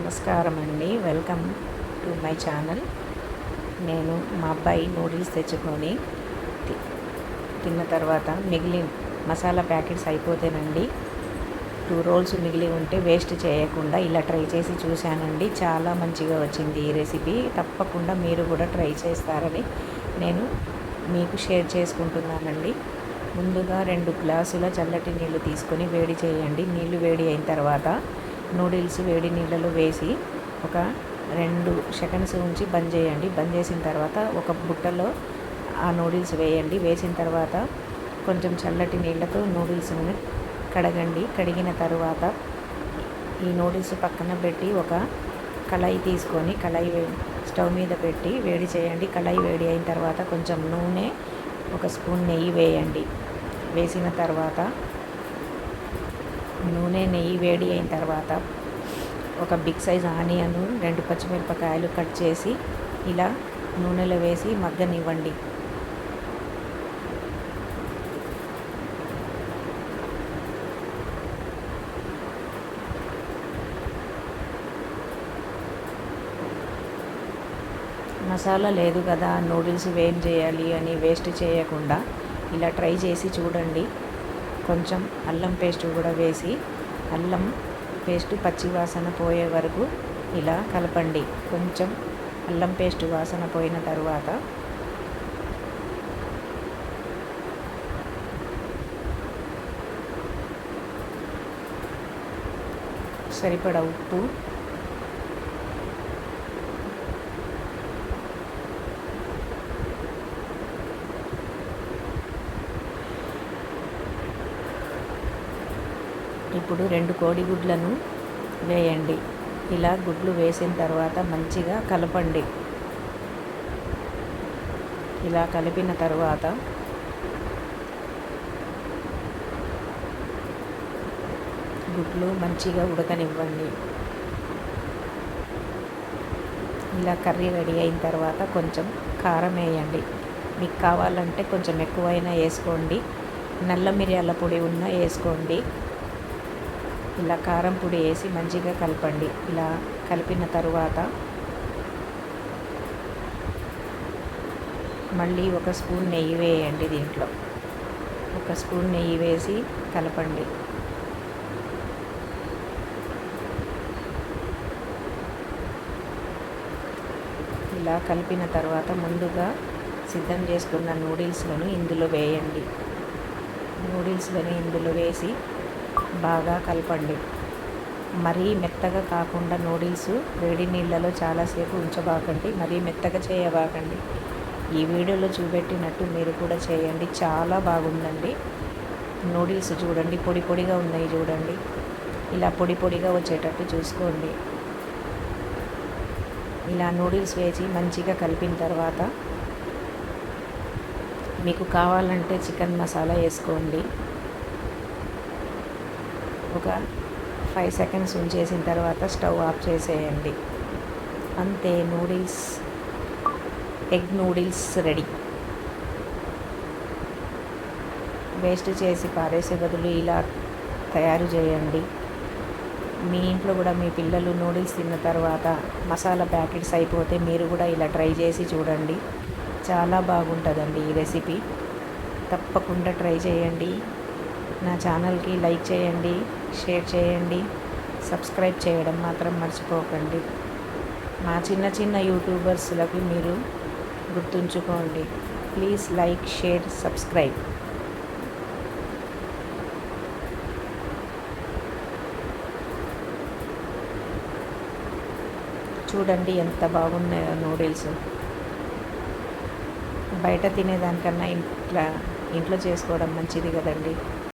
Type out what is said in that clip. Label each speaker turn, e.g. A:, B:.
A: నమస్కారం అండి. Welcome to my channel. నేను మా అబ్బాయి నూడిల్స్ తెచ్చుకొని తిన్న తర్వాత మిగిలిన మసాలా ప్యాకెట్స్ అయిపోతేనండి 2 రోల్స్ మిగిలి ఉంటే వేస్ట్ చేయకుండా ఇలా ట్రై చేసి చూశానండి. చాలా మంచిగా వచ్చింది ఈ రెసిపీ. తప్పకుండా మీరు కూడా ట్రై చేస్తారని నేను మీకు షేర్ చేసుకుంటున్నానండి. ముందుగా 2 గ్లాసుల చల్లటి నీళ్ళు తీసుకొని వేడి చేయండి. నీళ్ళు వేడి అయిన తర్వాత నూడిల్స్ వేడి నీళ్ళలో వేసి ఒక 2 సెకండ్స్ ఉంచి బంద్ చేయండి. బంద్ చేసిన తర్వాత ఒక బుట్టలో ఆ నూడిల్స్ వేయండి. వేసిన తర్వాత కొంచెం చల్లటి నీళ్ళతో నూడిల్స్ని కడగండి. కడిగిన తర్వాత ఈ నూడిల్స్ పక్కన పెట్టి ఒక కళాయి తీసుకొని స్టవ్ మీద పెట్టి వేడి చేయండి. కళాయి వేడి అయిన తర్వాత కొంచెం నూనె, 1 స్పూన్ నెయ్యి వేయండి. వేసిన తర్వాత నెయ్యి వేడి అయిన తర్వాత ఒక బిగ్ సైజ్ ఆనియన్, 2 పచ్చిమిరపకాయలు కట్ చేసి ఇలా నూనెలో వేసి మగ్గనివ్వండి. మసాలా లేదు కదా, నూడిల్స్ వేడి చేయాలి అని వేస్ట్ చేయకుండా ఇలా ట్రై చేసి చూడండి. కొంచెం అల్లం పేస్ట్ కూడా వేసి అల్లం పేస్ట్ పచ్చి వాసన పోయే వరకు ఇలా కలపండి. కొంచెం అల్లం పేస్ట్ వాసన పోయిన తర్వాత సరిపడా ఉప్పు, ఇప్పుడు 2 కోడిగుడ్లను వేయండి. ఇలా గుడ్లు వేసిన తర్వాత మంచిగా కలపండి. ఇలా కలిపిన తర్వాత గుడ్లు మంచిగా ఉడకనివ్వండి. ఇలా కర్రీ రెడీ అయిన తర్వాత కొంచెం కారం వేయండి. మీకు కావాలంటే కొంచెం ఎక్కువైనా వేసుకోండి. నల్ల మిరియాల పొడి ఉన్నా వేసుకోండి. ఇలా కారం పొడి వేసి మంచిగా కలపండి. ఇలా కలిపిన తరువాత మళ్ళీ 1 స్పూన్ నెయ్యి వేయండి. దీంట్లో 1 స్పూన్ నెయ్యి వేసి కలపండి. ఇలా కలిపిన తర్వాత ముందుగా సిద్ధం చేసుకున్న నూడిల్స్లను ఇందులో వేయండి. నూడిల్స్లను ఇందులో వేసి బాగా కలపండి. మరీ మెత్తగా కాకుండా నూడిల్స్ వేడి నీళ్ళలో చాలాసేపు ఉంచబాకండి. మరీ మెత్తగా చేయబాకండి. ఈ వీడియోలో చూపెట్టినట్టు మీరు కూడా చేయండి. చాలా బాగుందండి. నూడిల్స్ చూడండి, పొడి పొడిగా ఉన్నాయి చూడండి. ఇలా పొడి పొడిగా వచ్చేటట్టు చూసుకోండి. ఇలా నూడిల్స్ వేసి మంచిగా కలిపిన తర్వాత మీకు కావాలంటే చికెన్ మసాలా వేసుకోండి. ఒక 5 సెకండ్స్ ఉంచేసిన తర్వాత స్టవ్ ఆఫ్ చేసేయండి. అంతే, ఎగ్ నూడిల్స్ రెడీ. వేస్ట్ చేసి పారేసే బదులు ఇలా తయారు చేయండి. మీ ఇంట్లో కూడా మీ పిల్లలు నూడిల్స్ తిన్న తర్వాత మసాలా ప్యాకెట్స్ అయిపోతే మీరు కూడా ఇలా ట్రై చేసి చూడండి. చాలా బాగుంటుందండి ఈ రెసిపీ. తప్పకుండా ట్రై చేయండి. నా ఛానల్కి లైక్ చేయండి, షేర్ చేయండి, సబ్స్క్రైబ్ చేయడం మాత్రం మర్చిపోకండి. మా చిన్న యూట్యూబర్స్లకి మీరు గుర్తుంచుకోండి. Please like, share, subscribe. ఇంట్లో చూడండి ఎంత బాగున్నాయో నూడిల్స్. బయట తినేదానికన్నా ఇంట్లో చేసుకోవడం మంచిది కదండి.